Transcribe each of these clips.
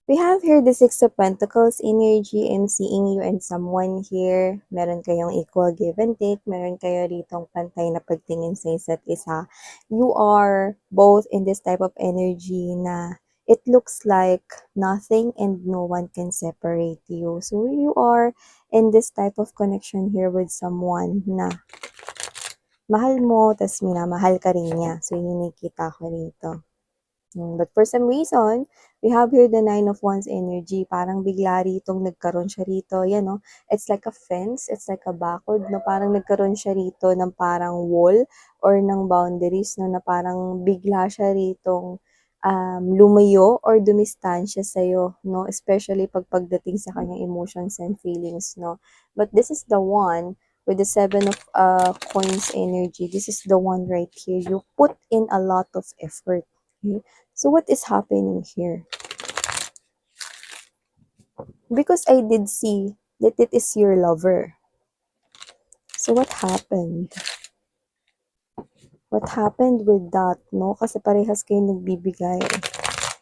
We have here the Six of Pentacles energy. I'm seeing you and someone here. Meron kayong equal give and take. Meron kayo ditong pantay na pagtingin sa isa't isa. You are both in this type of energy na it looks like nothing and no one can separate you. So you are in this type of connection here with someone na mahal mo, tas minamahal ka rin niya. So yun yung nakikita ko dito. But for some reason, we have here the Nine of Wands energy. Parang bigla ritong nagkaroon siya rito. Yan, no? It's like a fence. It's like a bakod, no? Parang nagkaroon siya rito ng parang wall or ng boundaries, no? Na parang bigla siya ritong lumayo or dumistansya sa'yo, no? Especially pagdating sa kanyang emotions and feelings, no? But this is the one with the Seven of Coins energy. This is the one right here. You put in a lot of effort. Okay? So what is happening here? Because I did see that it is your lover. So what happened? What happened with that, no? Kasi parehas kayo nagbibigay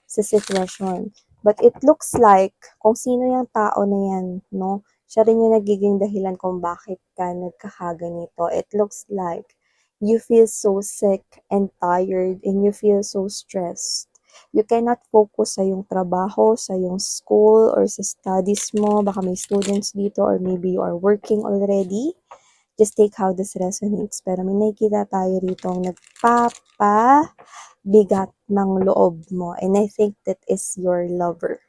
sa sitwasyon. But it looks like kung sino yung tao na yan, no? Siya rin yung nagiging dahilan kung bakit ka nagkakaganito. It looks like you feel so sick and tired and you feel so stressed. You cannot focus sa yung trabaho, sa yung school, or sa studies mo. Baka may students dito or maybe you are working already. Just take how this resonates. Pero may nakikita tayo rito nagpapabigat ng loob mo. And I think that is your lover.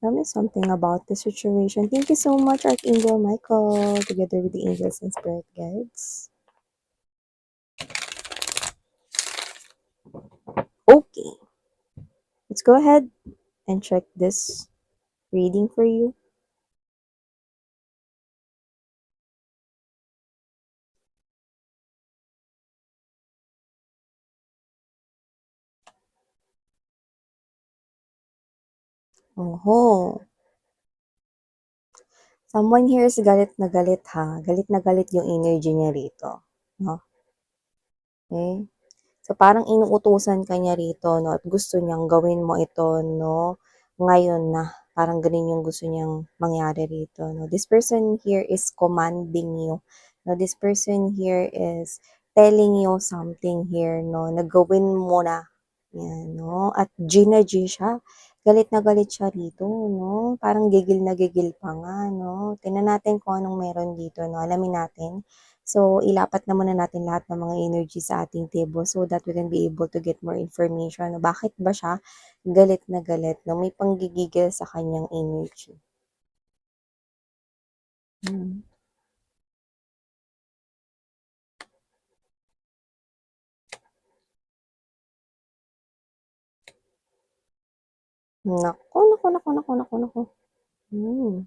Tell me something about the situation. Thank you so much, Archangel Michael, together with the angels and spirit guides. Okay, let's go ahead and check this reading for you. Oh, someone here is galit na galit ha. Galit na galit yung energy niya rito. No? Okay? So, parang inuutusan ka niya rito, no? At gusto niyang gawin mo ito, no? Ngayon na. Parang ganun yung gusto niyang mangyari rito, no? This person here is commanding you. No? This person here is telling you something here, no? Nagawin mo na. Yan, no? At G siya. Galit na galit siya rito, no? Parang gigil na gigil pa nga, no? Tingnan natin kung anong meron dito, no? Alamin natin. So, ilapat na muna natin lahat ng mga energy sa ating table so that we can be able to get more information. Bakit ba siya galit na galit? No? May panggigigil sa kanyang energy. Hmm. Naku, naku, naku, naku, naku, naku. Hmm.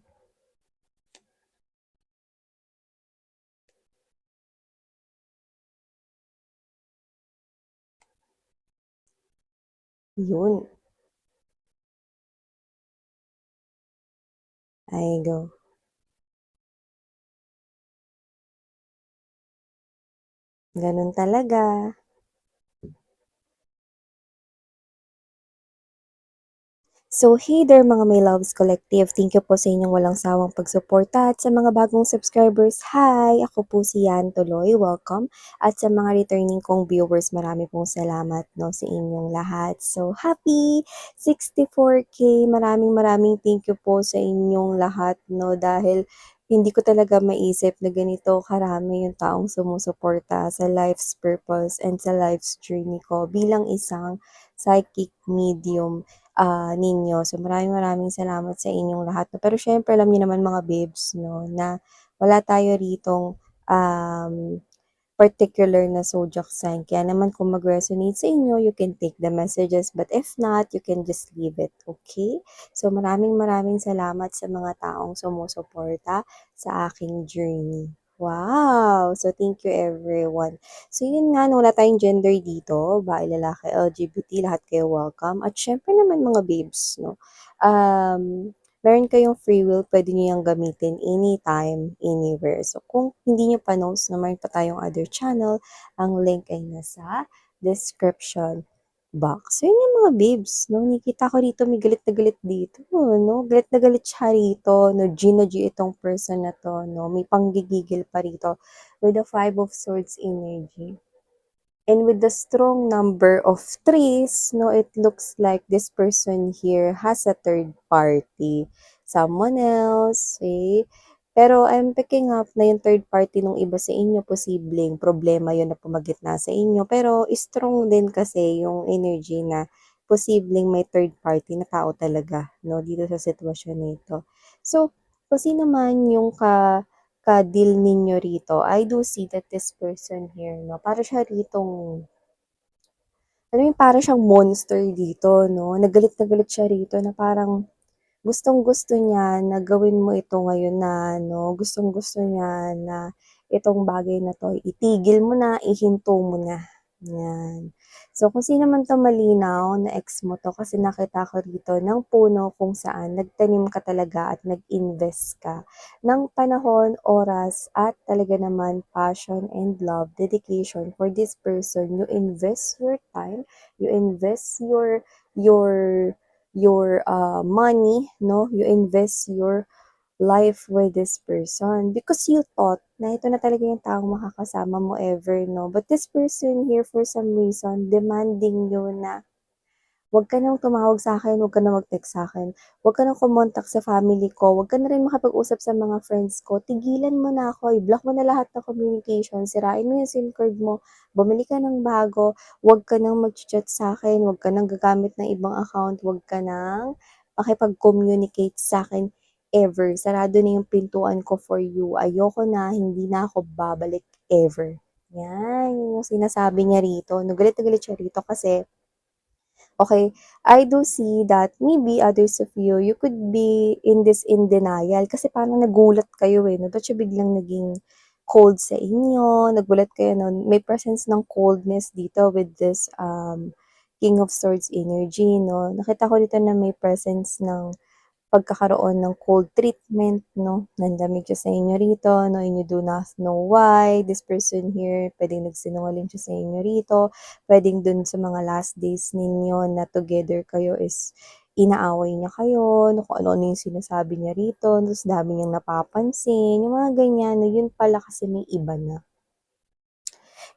Yun. I go. Ganun talaga. So, hey there mga My Loves Collective. Thank you po sa inyong walang sawang pagsuporta. At sa mga bagong subscribers, hi! Ako po si Yan Tuloy. Welcome. At sa mga returning kong viewers, marami pong salamat no, sa inyong lahat. So, happy 64K! Maraming thank you po sa inyong lahat no, dahil hindi ko talaga maisip na ganito karami yung taong sumusuporta sa life's purpose and sa life's journey ko bilang isang psychic medium ninyo. So, maraming salamat sa inyong lahat. No? Pero syempre, alam niyo naman mga babes, no, na wala tayo ritong particular na zodiac sign. Kaya naman kung mag-resonate sa inyo, you can take the messages. But if not, you can just leave it. Okay? So, maraming salamat sa mga taong sumusuporta sa aking journey. Wow! So, thank you everyone. So, yun nga, no, wala tayong gender dito. Babae, lalaki, LGBT, lahat kayo welcome. At syempre naman mga babes, no? Um, meron kayong free will, pwede niyo yang gamitin anytime, anywhere. So, kung hindi niyo pa knows na meron pa tayong other channel, ang link ay nasa description box. So, yun yung mga babes, no? Nakita ko rito, may galit na galit dito, no? Galit na galit siya rito, no? G na G itong person na to, no? May panggigigil pa rito with the Five of Swords energy. And with the strong number of threes, no, it looks like this person here has a third party. Someone else, eh. Pero I'm picking up na yung third party nung iba sa inyo, posibleng problema yun na pumagitna sa inyo. Pero strong din kasi yung energy na posibleng may third party na tao talaga, no, dito sa sitwasyon nito. So, kung sino man yung ka-deal ninyo rito, I do see that this person here, no, para siya ritong, alam mo yung para siyang monster dito, no, na galit siya rito na parang gustong-gusto niya na gawin mo ito ngayon na, no, gustong-gusto niya na itong bagay na 'to itigil mo na, ihinto mo na, 'yan. So, kung sino man 'to malinaw na ex mo 'to kasi nakita ko rito ng puno kung saan nagtanim ka talaga at nag-invest ka ng panahon, oras, at talaga naman passion and love, dedication for this person. You invest your time, you invest your money, no? You invest your life with this person because you thought na ito na talaga yung taong makakasama mo ever, no? But this person here, for some reason, demanding you na huwag ka nang tumawag sa akin, huwag ka na mag-text sa'kin, huwag ka ng kumontak sa family ko, huwag ka na rin makipag-usap sa mga friends ko, tigilan mo na ako, i-block mo na lahat ng communication, sirain mo yung SIM card mo, bumili ka ng bago, huwag ka nang mag-chat sa'kin, huwag ka nang gagamit ng ibang account, huwag ka nang makipag-communicate sa'kin ever. Sarado na yung pintuan ko for you. Ayoko na, hindi na ako babalik ever. Yan, yun yung sinasabi niya rito. Galit na galit siya rito kasi okay, I do see that maybe others of you, you could be in denial kasi parang nagulat kayo eh, 'no, ba't siya biglang naging cold sa inyo, nagulat kayo 'no, may presence ng coldness dito with this, King of Swords energy 'no. Nakita ko dito na may presence ng pagkakaroon ng cold treatment 'no, nanlamig siya sa inyo rito 'no, and you do not know why. This person here, puwedeng nagsinungaling siya sa inyo rito, puwedeng dun sa mga last days ninyo na together kayo is inaaway niya kayo, no, kung ano-ano yung sinasabi niya rito, ta's dami niyang napapansin, yung mga ganyan, na yun pala kasi may iba na.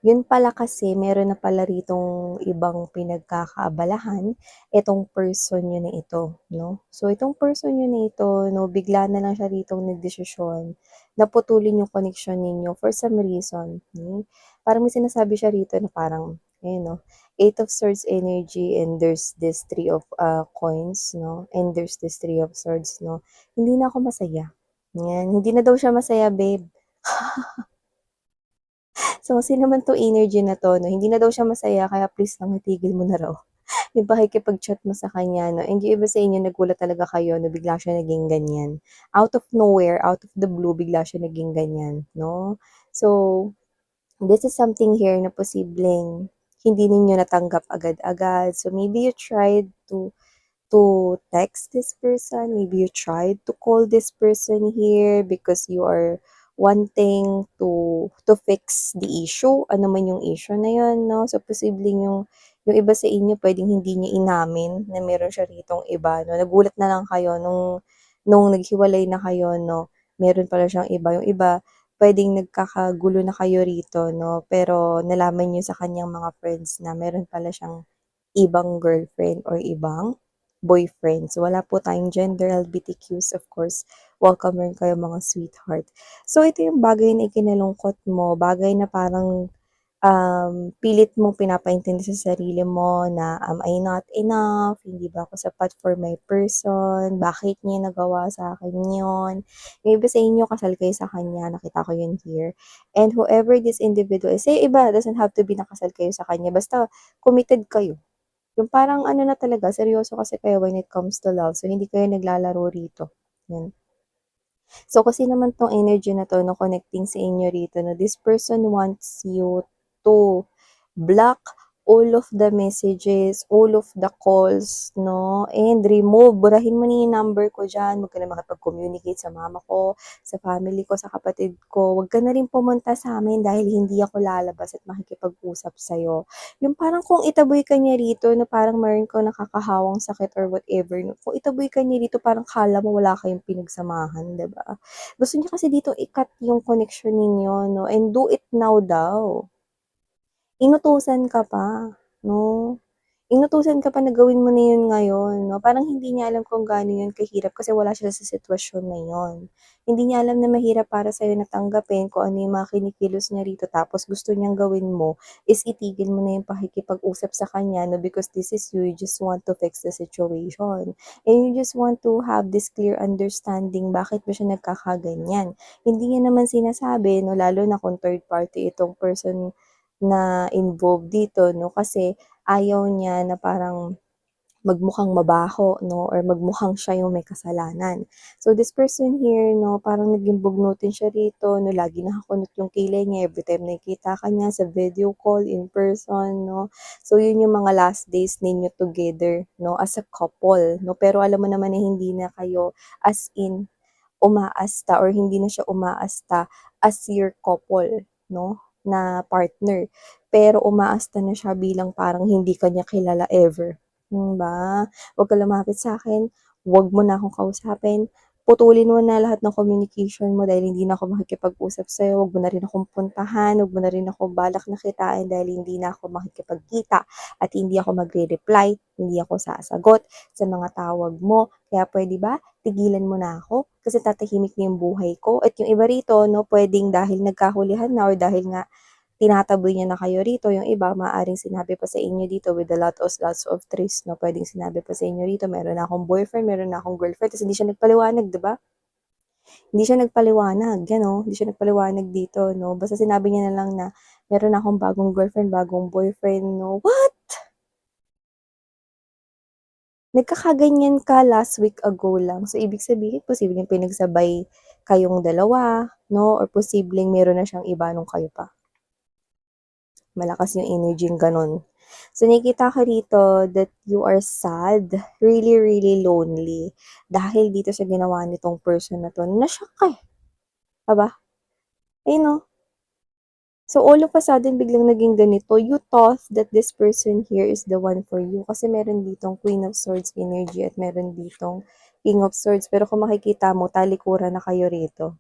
Yun pala kasi meron na pala ritong ibang pinagkakaabalahan itong person niyo na ito, 'no. So itong person niyo na ito 'no, bigla na lang siya ritong nagdesisyon na putulin yung connection ninyo for some reason, parang may sinasabi siya rito na parang ayan 'no, Eight of Swords energy and there's this Three of, coins 'no, and there's this Three of Swords 'no. Hindi na ako masaya, 'yan. Hindi na daw siya masaya babe. So, kasi naman 'tong energy na 'to 'no, hindi na daw siya masaya kaya please lang itigil mo na raw yung pakikipag-chat mo sa kanya 'no, and yung iba sa inyo nagulat talaga kayo na bigla siya naging ganyan. Out of nowhere, out of the blue, bigla siya naging ganyan 'no. So, this is something here na posibleng hindi ninyo natanggap agad-agad. So, maybe you tried to text this person, maybe you tried to call this person here because you are wanting to fix the issue, ano man yung issue na yun, 'no. So, posibleng yung iba sa inyo puwedeng hindi niya inamin na meron siya ritong iba, 'no. Nagulat na lang kayo nung naghiwalay na kayo, 'no, meron pala siyang iba. Yung iba puwedeng nagkakagulo na kayo rito, 'no, pero nalaman niyo sa kaniyang mga friends na meron pala siyang ibang girlfriend or ibang boyfriend. So, wala po tayong gender LGBTQs, of course. Welcome rin kayo mga sweetheart. So, ito yung bagay na ikinalungkot mo, bagay na parang pilit mong pinapaintindi sa sarili mo na, am I not enough? Hindi ba ako sapat for my person? Bakit niya nagawa sa akin yun? Yung iba sa inyo, kasal kayo sa kanya, nakita ko yun here. And whoever this individual is, eh, iba, doesn't have to be nakasal kayo sa kanya, basta committed kayo. Yung parang ano na talaga, seryoso kasi kayo when it comes to love. So, hindi kayo naglalaro rito. Yan. So, kasi naman tong energy na to, no, connecting sa inyo rito, no, this person wants you to block all of the messages, all of the calls, no? And remove, burahin mo na yung number ko diyan, huwag ka na makipag-communicate sa mama ko, sa family ko, sa kapatid ko. Huwag ka na rin pumunta sa amin dahil hindi ako lalabas at makikipag-usap sa'yo. Yung parang kung itaboy ka niya rito na parang meron kang nakakahawang sakit or whatever, no? Kung itaboy ka niya rito, parang kala mo wala kayong pinagsamahan, 'di ba? Gusto niya kasi dito i-cut yung connection ninyo, no? And do it now daw. Inutusan ka pa, 'no? Inutusan ka pa na gawin mo na yun ngayon 'no, parang hindi niya alam kung gaano yun kahirap kasi wala siya sa sitwasyon na yun. Hindi niya alam na mahirap para sa'yo na tanggapin kung ano yung mga kinikilos niya rito tapos gusto niyang gawin mo is itigil mo na yung pakikipag-usap sa kanya 'no, because this is you just want to fix the situation. And you just want to have this clear understanding bakit ba siya nagkakaganyan. Hindi niya naman sinasabi 'no, lalo na kung third party itong person na involved dito 'no, kasi ayaw niya na parang magmukhang mabaho 'no, or magmukhang siya yung may kasalanan. So this person here 'no, parang naging bugnutin siya rito 'no, lagi nakakunot yung kilay niya everytime nakikita ka niya sa video call, in person 'no. So yun yung mga last days ninyo together 'no, as a couple 'no. Pero alam mo naman na hindi na kayo as in umaasta or hindi na siya umaasta as your couple 'no, na partner. Pero umaasta na siya bilang parang hindi ka niya kilala ever, 'di ba? "Wag ka lumapit sa'kin, wag mo na akong kausapin, putulin mo na lahat ng communication mo dahil hindi na ako makikipag-usap sa'yo, wag mo na rin akong puntahan, wag mo na rin ako balak na kitain dahil hindi na ako makikipagkita at hindi ako magre-reply, hindi ako sasagot sa mga tawag mo. Kaya puwede ba tigilan mo na ako kasi tatahimik na yung buhay ko." At yung iba rito 'no, puwedeng dahil nagkahulihan na or dahil nga tinataboy niya na kayo rito, yung iba maaaring sinabi pa sa inyo dito with a lots of trees 'no, puwedeng sinabi pa sa inyo rito, "Meron na akong boyfriend, meron na akong girlfriend." Ta's hindi siya nagpaliwanag, 'di ba? Hindi siya nagpaliwanag, 'yan oh, hindi siya nagpaliwanag dito 'no, basta sinabi niya na lang na, "Meron na akong bagong girlfriend, bagong boyfriend." 'No, what? Nagkakaganyan ka last week ago lang. So, ibig sabihin posibleng pinagsabay kayong dalawa 'no, or posibleng meron na siyang iba nung kayo pa. Malakas yung energy-ng gano'n. So, nakikita ko rito that you are sad, really, really lonely dahil dito sa ginawa nitong person na 'to. Na-shock ka, eh, 'di ba? Ayun oh. So, all of a sudden biglang naging ganito. You thought that this person here is the one for you kasi meron ditong Queen of Swords energy at meron ditong King of Swords. Pero kung makikita mo, talikuran na kayo rito.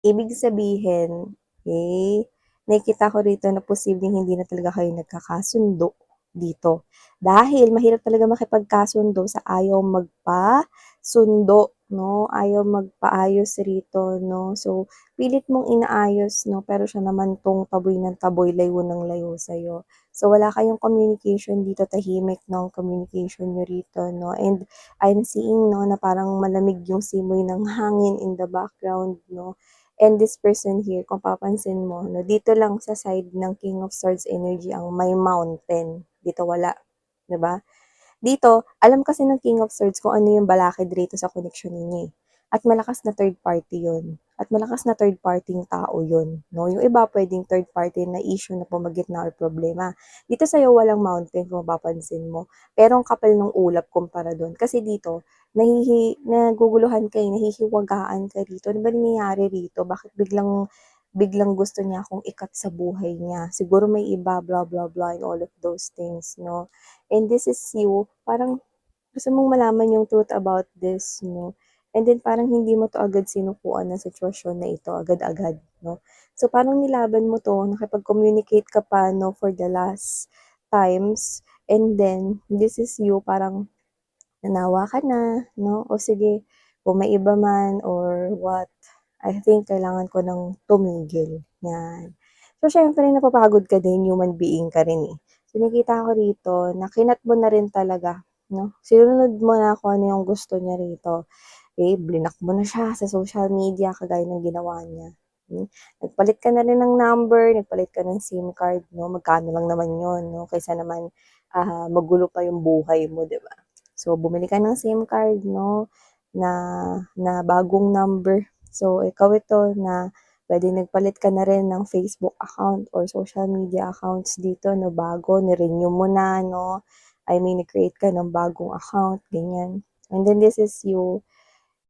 Ibig sabihin, eh, nakikita ko rito na posibleng hindi na talaga kayo nagkakasundo dito. Dahil mahirap talaga makipagkasundo sa ayaw magpasundo, 'no? Ayaw magpaayos rito, 'no? So, pilit mong inaayos, 'no? Pero siya naman 'tong taboy ng taboy, layo ng layo sa'yo. So, wala kayong communication dito, tahimik ng communication niyo rito, 'no? And I'm seeing, 'no, na parang malamig yung simoy ng hangin in the background, 'no? And this person here, kung papansin mo 'no, dito lang sa side ng King of Swords energy ang may mountain, dito wala, 'di ba? Dito, alam kasi ng King of Swords kung ano yung balakid rito sa connection ninyo, eh. At malakas na third party yun. At malakas na third party tao yun, 'no? Yung iba puwedeng third party na issue na pumagitna or problema. Dito sa'yo walang mountain kung mapapansin mo, pero ang kapal ng ulap kumpara dun. Kasi dito naguguluhan ka, eh, nahihiwagaan ka rito. Ano ba nangyayari rito? Bakit biglang biglang gusto niya akong i-cut sa buhay niya? Siguro may iba, blah, blah, blah, and all of those things, 'no? And this is you, parang gusto mong malaman yung truth about this 'no, and then parang hindi mo 'to agad sinukuan ng sitwasyon na ito agad-agad 'no. So parang nilaban mo 'to, nakipag-communicate ka pa 'no for the last times, and then this is you, parang nanawa ka na 'no, o sige kung may iba man or what, I think kailangan ko ng tumigil, 'yan. So siyempre napapagod ka din, human being ka rin, eh. So nakita ko rito na kinat mo na rin talaga 'no, sinunod mo na kung ano yung gusto niya rito. Eh, blinak mo na siya sa social media kagaya ng ginawa niya, Nagpalit ka na rin ng number, nagpalit ka ng SIM card 'no, magkano lang naman yun 'no, kaysa naman, magulo pa yung buhay mo, 'di ba? So, bumili ka ng SIM card 'no, na na bagong number. So, ikaw ito na Puwedeng nagpalit ka na rin ng Facebook account or social media accounts dito 'no, bago ni-renew mo na 'no, I mean nag-create ka ng bagong account, ganyan. And then this is you,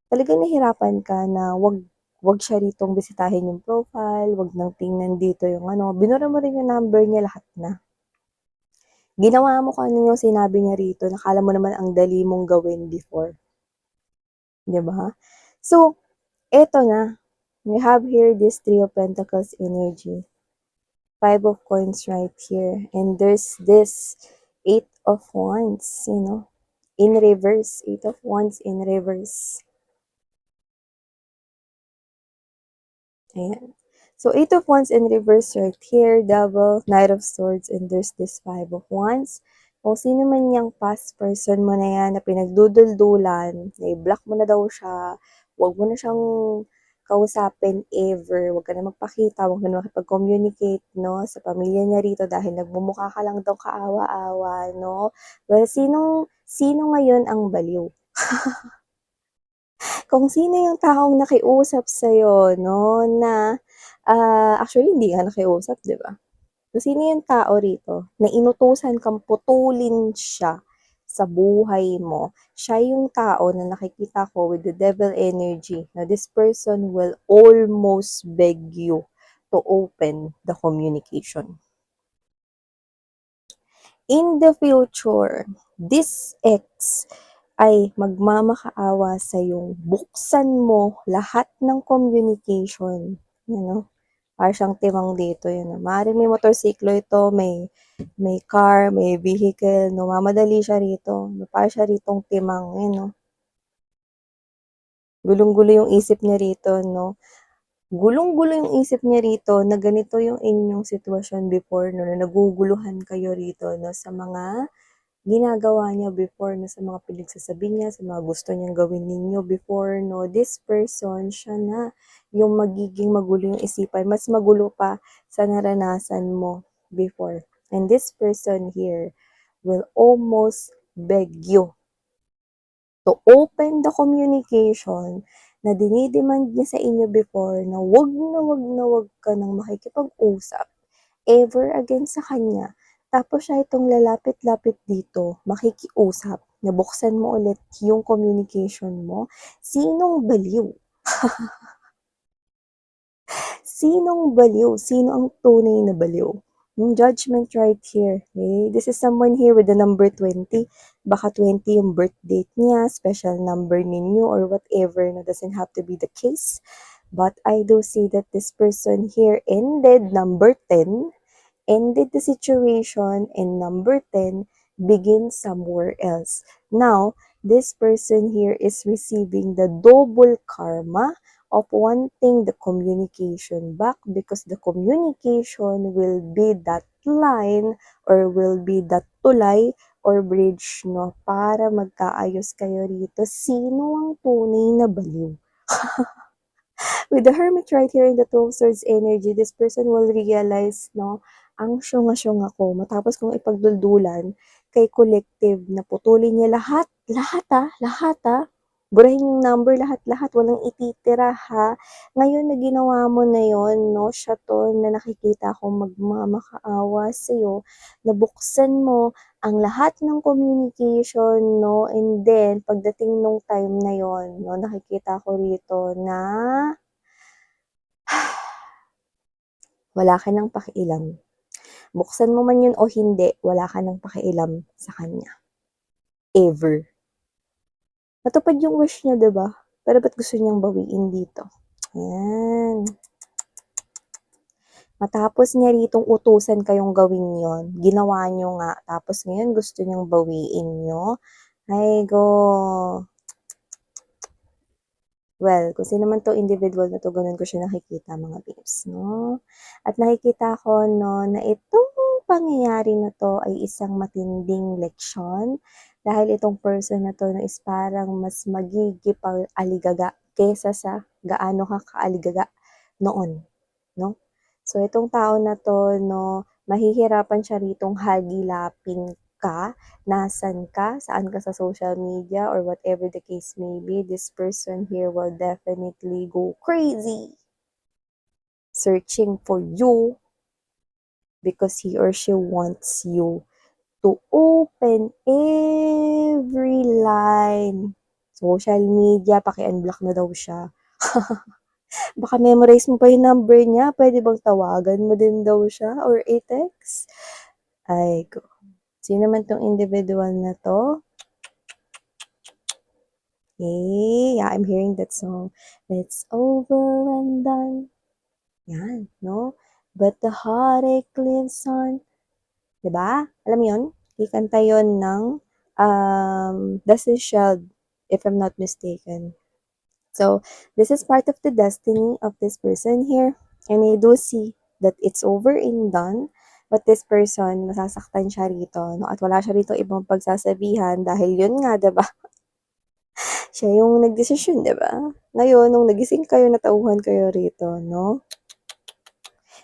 talagang nahirapan ka na 'wag siya ritong bisitahin yung profile, 'wag nang tingnan dito yung ano, binura mo rin yung number niya, lahat na. Ginawa mo kung ano yung sinabi niya rito na akala mo naman ang dali mong gawin before, 'di ba? So, eto na, we have here this Three of Pentacles energy, Five of Coins right here, and there's this Eight of Wands, in reverse, Eight of Wands in reverse. Ayan. So, Eight of Wands in reverse right here, Devil, Knight of Swords, and there's this Five of Wands. Kung sino man yung past person mo na yan na pinagduduldulan, na i-block mo na daw siya, huwag mo na siyang kausapin ever, huwag ka na magpakita, huwag ka na makipag-communicate, no, sa pamilya niya rito dahil nagmumukha ka lang daw kaawa-awa, no. Well, sino ngayon ang baliw? Kung sino yung taong nakiusap sa'yo 'no, na, actually hindi nga nakiusap 'di ba? Kung sino yung tao rito na inutusan kang putulin siya sa buhay mo, siya yung tao na nakikita ko with the devil energy na this person will almost beg you to open the communication. In the future, this ex ay magmamakaawa sa yung buksan mo lahat ng communication, para siyang timang dito, maaaring may motorsiklo ito, may car, may vehicle, mamadali siya rito, para siya ritong timang, gulong-gulo yung isip niya rito, no? Gulong-gulo yung isip niya rito na ganito yung inyong sitwasyon before, no, na naguguluhan kayo rito, no, sa mga ginagawa niya before, no, sa mga pinagsasabi niya, sa mga gusto niyang gawin ninyo before, no, this person, siya na yung magiging magulo yung isipan, mas magulo pa sa naranasan mo before. And this person here will almost beg you to open the communication na dinidemand niya sa inyo before na wag ka nang makikipag-usap ever again sa kanya. Tapos siya itong lalapit-lapit dito, makikiusap, nabuksan mo ulit yung communication mo. Sinong baliw? Sinong baliw? Sino ang tunay na baliw? Yung judgment right here. Okay? This is someone here with the number 20. Baka 20 yung birth date niya, special number ninyo, or whatever. No, doesn't have to be the case. But I do see that this person here ended number 10, ended the situation, and number 10 begins somewhere else. Now, this person here is receiving the double karma of wanting the communication back because the communication will be that line or will be that tulay or bridge, no, para magkaayos kayo rito. Sino ang tunay na baliw? With the Hermit right here in the Two of Swords energy, this person will realize, no, ang syunga-syunga ko. Matapos kong ipagduldulan kay collective na putulin niya lahat, lahat burahin yung number, lahat, walang ititira ha. Ngayon na ginawa mo na yon, no, siya to na nakikita ko magmamakaawa sa'yo, nabuksan mo ang lahat ng communication, no, and then, pagdating nung time na yon, no, nakikita ko rito na wala ka ng pakialam. Buksan mo man yun o hindi, wala ka ng pakialam sa kanya. Ever. Natupad yung wish niya, diba? Pero ba't gusto niyang bawiin dito? Ayan. Matapos niya ritong utusan kayong gawin yon, ginawa niyo nga, tapos ngayon gusto niyang bawiin niyo. Ay go. Well, kung sino man 'tong individual na 'to, gano'n ko siya nakikita mga babes, 'no? At nakikita ko, 'no, na itong pangyayari na 'to ay isang matinding leksyon dahil itong person na 'to na is parang mas magigipang-aligaga kaysa sa gaano ka kaaligaga noon, 'no? So, itong tao na 'to, 'no, mahihirapan siya ritong hagilapin ka, nasan ka, saan ka sa social media or whatever the case may be, this person here will definitely go crazy. searching for you because he or she wants you to open every line. Social media, paki-unblock na daw siya. Baka memorize mo pa yung number niya, pwede bang tawagan mo din daw siya or i-text? Ay, ko. Sino man tong individual na to? Okay, yeah, I'm hearing that song. It's over and done. Yan, no? But the heartache lives on. Diba? Alam mo yun? Ikanta yun ng Dustin Sheld, if I'm not mistaken. So, this is part of the destiny of this person here. And I do see that it's over and done. But this person, masasaktan siya rito. No? At wala siya rito ibang pagsasabihan dahil yun nga, diba? Siya yung nagdesisyon, diba? Ngayon, nung nagising kayo, natauhan kayo rito, no?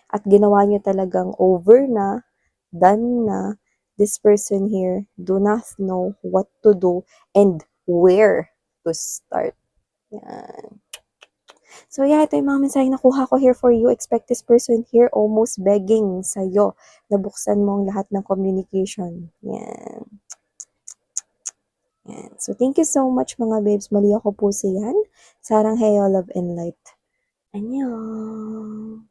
At ginawa niyo talagang over na, done na. This person here do not know what to do and where to start. Yan. So yeah, ito yung mga mensaheng nakuha ko here for you. Expect this person here almost begging sa'yo na buksan mo ang lahat ng communication. Yan. Yan. So thank you so much mga babes. Muli ako po si Yan. Sarang Heyo Love and Light. Annyeong!